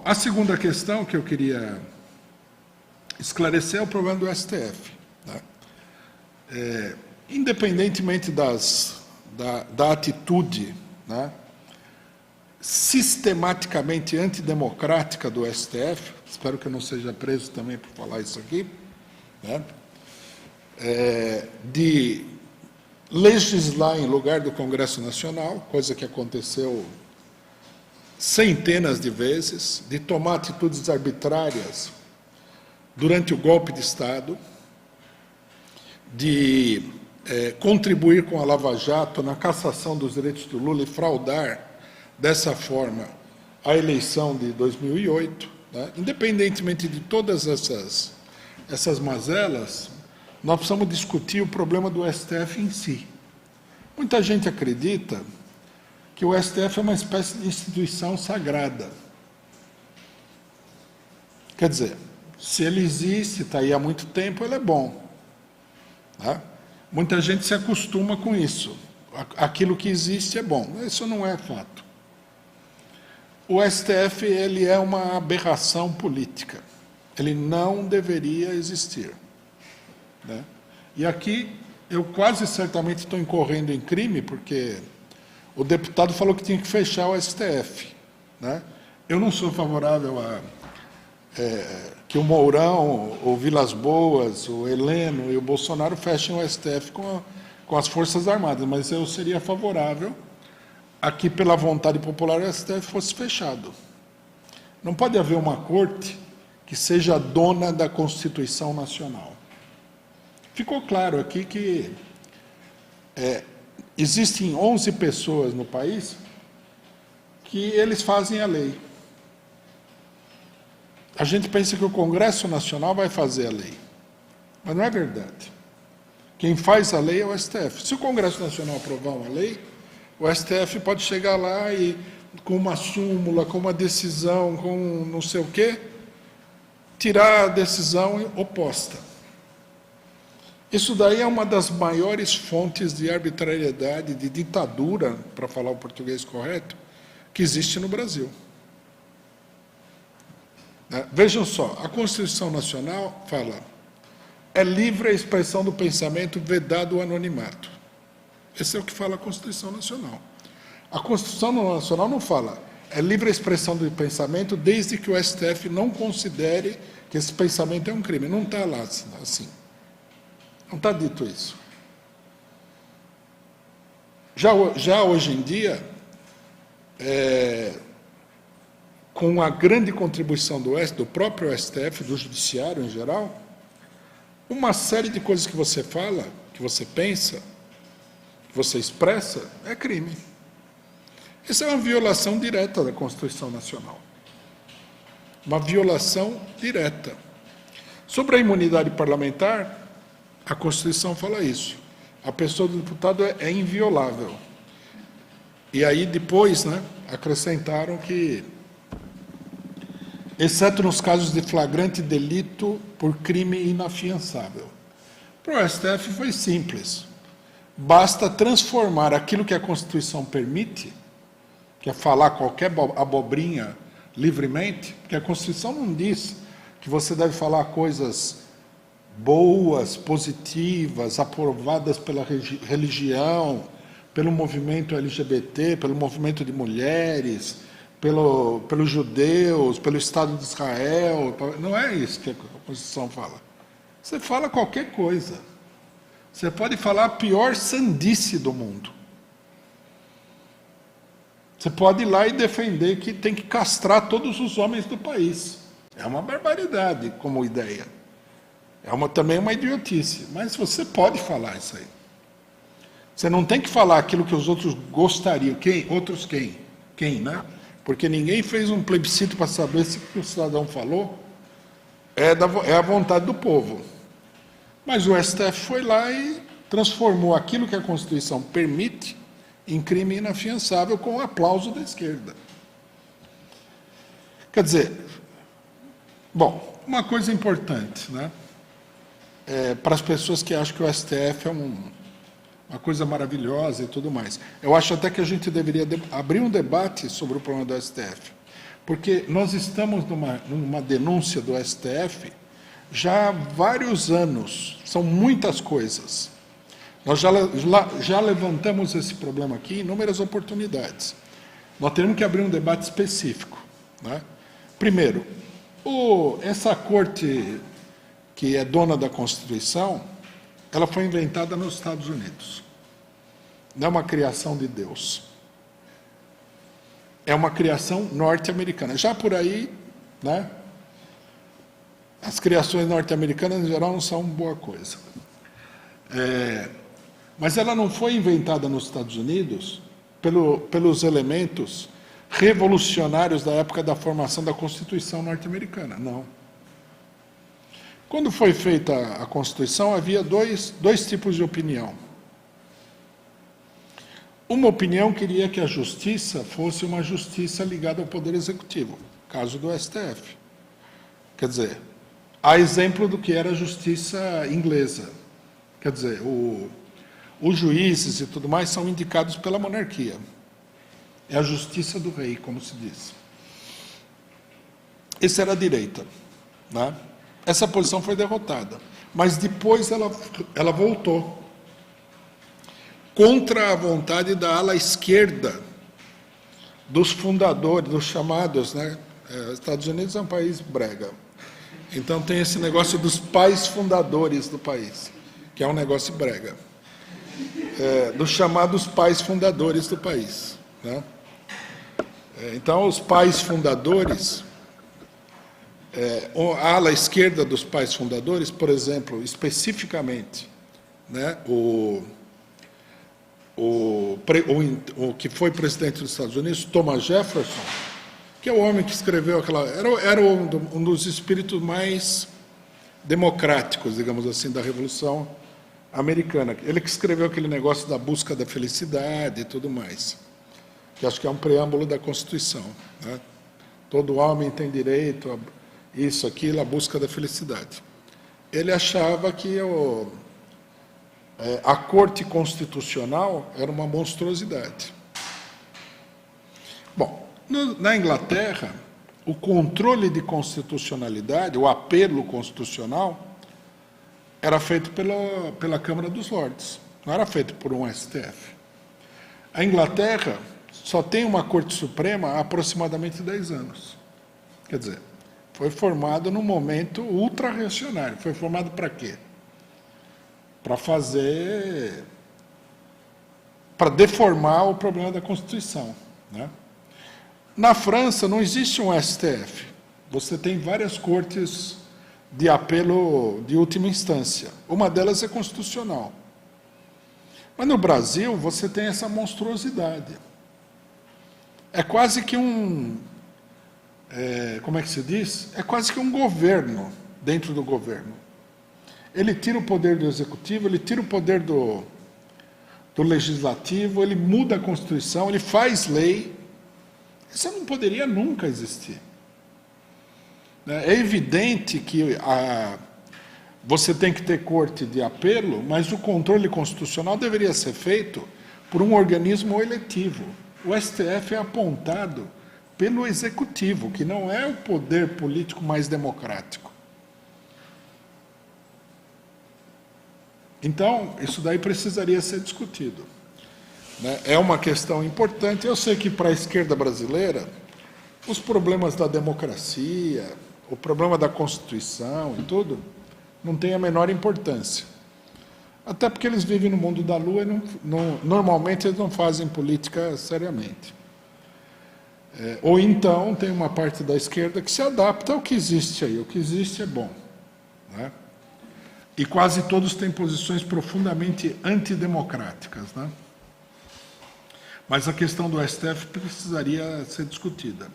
A segunda questão que eu queria esclarecer é o problema do STF. Né? Independentemente da atitude, né, sistematicamente antidemocrática do STF, espero que eu não seja preso também por falar isso aqui, né, de legislar em lugar do Congresso Nacional, coisa que aconteceu centenas de vezes, de tomar atitudes arbitrárias durante o golpe de Estado, de contribuir com a Lava Jato na cassação dos direitos do Lula e fraudar, dessa forma, a eleição de 2008, né? Independentemente de todas essas mazelas, nós precisamos discutir o problema do STF em si. Muita gente acredita que o STF é uma espécie de instituição sagrada. Quer dizer, se ele existe, está aí há muito tempo, ele é bom. Tá? Muita gente se acostuma com isso. Aquilo que existe é bom. Isso não é fato. O STF ele é uma aberração política. Ele não deveria existir. Né? E aqui eu quase certamente estou incorrendo em crime, porque o deputado falou que tinha que fechar o STF. Né? Eu não sou favorável a que o Mourão, o Vilas Boas, o Heleno e o Bolsonaro fechem o STF com as Forças Armadas, mas eu seria favorável a que, pela vontade popular, o STF fosse fechado. Não pode haver uma corte que seja dona da Constituição Nacional. Ficou claro aqui que existem 11 pessoas no país que eles fazem a lei. A gente pensa que o Congresso Nacional vai fazer a lei, mas não é verdade. Quem faz a lei é o STF. Se o Congresso Nacional aprovar uma lei, o STF pode chegar lá e, com uma súmula, com uma decisão, com não sei o quê, tirar a decisão oposta. Isso daí é uma das maiores fontes de arbitrariedade, de ditadura, para falar o português correto, que existe no Brasil. Vejam só, a Constituição Nacional fala: é livre a expressão do pensamento, vedado o anonimato. Esse é o que fala a Constituição Nacional. A Constituição Nacional não fala: é livre a expressão do pensamento desde que o STF não considere que esse pensamento é um crime. Não está lá assim. Não está dito isso. Já hoje em dia, com a grande contribuição do próprio STF, do Judiciário em geral, uma série de coisas que você fala, que você pensa, que você expressa, é crime. Isso é uma violação direta da Constituição Nacional. Uma violação direta. Sobre a imunidade parlamentar, a Constituição fala isso. A pessoa do deputado é inviolável. E aí depois, né, acrescentaram que, exceto nos casos de flagrante delito por crime inafiançável. Para o STF foi simples. Basta transformar aquilo que a Constituição permite, que é falar qualquer abobrinha livremente, porque a Constituição não diz que você deve falar coisas boas, positivas, aprovadas pela religião, pelo movimento LGBT, pelo movimento de mulheres, pelos judeus, pelo Estado de Israel. Não é isso que a Constituição fala. Você fala qualquer coisa. Você pode falar a pior sandice do mundo. Você pode ir lá e defender que tem que castrar todos os homens do país. É uma barbaridade como ideia. Também uma idiotice. Mas você pode falar isso aí. Você não tem que falar aquilo que os outros gostariam. Outros quem? Quem, né? Porque ninguém fez um plebiscito para saber se o que o cidadão falou é a vontade do povo. Mas o STF foi lá e transformou aquilo que a Constituição permite em crime inafiançável com o aplauso da esquerda. Quer dizer, bom, uma coisa importante, né? Para as pessoas que acham que o STF é uma coisa maravilhosa e tudo mais. Eu acho até que a gente deveria abrir um debate sobre o problema do STF. Porque nós estamos numa denúncia do STF já há vários anos, são muitas coisas. Nós já levantamos esse problema aqui em inúmeras oportunidades. Nós temos que abrir um debate específico, né? Primeiro, essa corte que é dona da Constituição, ela foi inventada nos Estados Unidos. Não é uma criação de Deus. É uma criação norte-americana. Já por aí, né, as criações norte-americanas, em geral, não são boa coisa. Mas ela não foi inventada nos Estados Unidos pelos elementos revolucionários da época da formação da Constituição norte-americana, não. Quando foi feita a Constituição, havia dois tipos de opinião. Uma opinião queria que a justiça fosse uma justiça ligada ao Poder Executivo, caso do STF. Quer dizer, há exemplo do que era a justiça inglesa. Quer dizer, os juízes e tudo mais são indicados pela monarquia. É a justiça do rei, como se diz. Essa era a direita, né? Essa posição foi derrotada, mas depois ela voltou contra a vontade da ala esquerda dos fundadores, dos chamados, né? Estados Unidos é um país brega, então tem esse negócio dos pais fundadores do país, que é um negócio brega, dos chamados pais fundadores do país, né? Então, os pais fundadores, a ala esquerda dos pais fundadores, por exemplo, especificamente, né, o que foi presidente dos Estados Unidos, Thomas Jefferson, que é o homem que escreveu aquela... Era um dos espíritos mais democráticos, digamos assim, da Revolução Americana. Ele que escreveu aquele negócio da busca da felicidade e tudo mais, que acho que é um preâmbulo da Constituição, né? Todo homem tem direito a isso, aquilo, a busca da felicidade. Ele achava que a Corte Constitucional era uma monstruosidade. Bom, na Inglaterra, o controle de constitucionalidade, o apelo constitucional, era feito pela Câmara dos Lordes, não era feito por um STF. A Inglaterra só tem uma Corte Suprema há aproximadamente 10 anos. Quer dizer, foi formado num momento ultra-reacionário. Foi formado para quê? Para deformar o problema da Constituição, né? Na França não existe um STF. Você tem várias cortes de apelo de última instância. Uma delas é constitucional. Mas no Brasil você tem essa monstruosidade. É quase que como é que se diz? É quase que um governo dentro do governo. Ele tira o poder do executivo, ele tira o poder do legislativo, ele muda a Constituição, ele faz lei. Isso não poderia nunca existir. É evidente que você tem que ter corte de apelo, mas o controle constitucional deveria ser feito por um organismo eletivo. O STF é apontado pelo Executivo, que não é o poder político mais democrático. Então, isso daí precisaria ser discutido, né? É uma questão importante. Eu sei que para a esquerda brasileira, os problemas da democracia, o problema da Constituição e tudo, não tem a menor importância. Até porque eles vivem no mundo da lua e normalmente eles não fazem política seriamente. Ou então tem uma parte da esquerda que se adapta ao que existe aí. O que existe é bom, né? E quase todos têm posições profundamente antidemocráticas, né? Mas a questão do STF precisaria ser discutida.